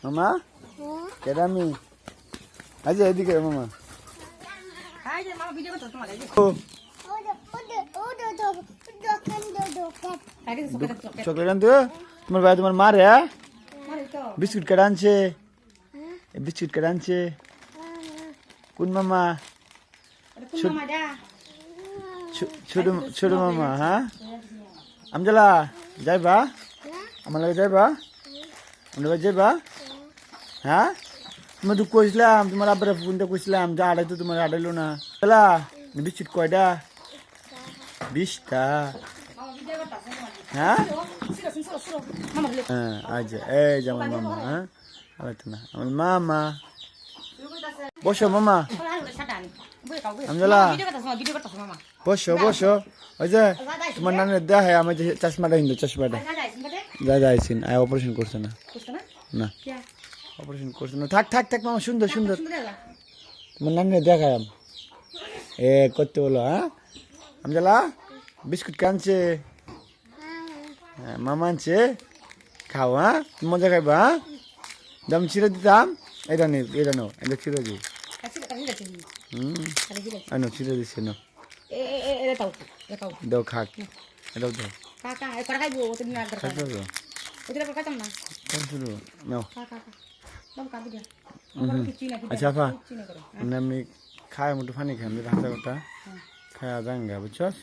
মামা কেডা আমি আজ এদিকে মামা চকলেট আনতো তোমার ভাই তোমার মা রে বিস্কুট কেডা আনছে বিস্কুট কেডা আনছে কোন মামা ছোট ছোট মামা হ্যাঁ আমজালা যাইবা আমার লাগে যাইবা আমরা যাইবা হ্যাঁ তুমি তো কইছিলাম তোমার আব্বার ফোনটা কইছিলাম যা আড়াইতো তোমার আড়াইলো না চলা বিস্কুট কয়টা 20টা হ্যাঁ আচ্ছা এই যে আমার মামা হ্যাঁ আলাইতো না আমার মামা বসো মামা আমজালা বসো বসো ওই যে তোমার নানের দেখে আমার যে চশমাটা হিন্দু চশমাটা যা যাইছেন আয় অপারেশন করছে না না অপারেশন করছে না থাক থাক থাক মামা সুন্দর সুন্দর তোমার নানের দেখায় এ করতে বলো হ্যাঁ আমজালা বিস্কুট কানছে মামা আনছে খাও হ্যাঁ মজা খাইবা হ্যাঁ দাম ছিঁড়ে দিতাম এটা নেই এটা নাও এটা ছিঁড়ে দিই আনো ছিঁড়ে দিচ্ছে না দাও খাক এটাও দাও আচ্ছা আপা আমি খাই মোটু ফানি খাই হাতে কথা খাওয়া যাঙ্গা বুঝছস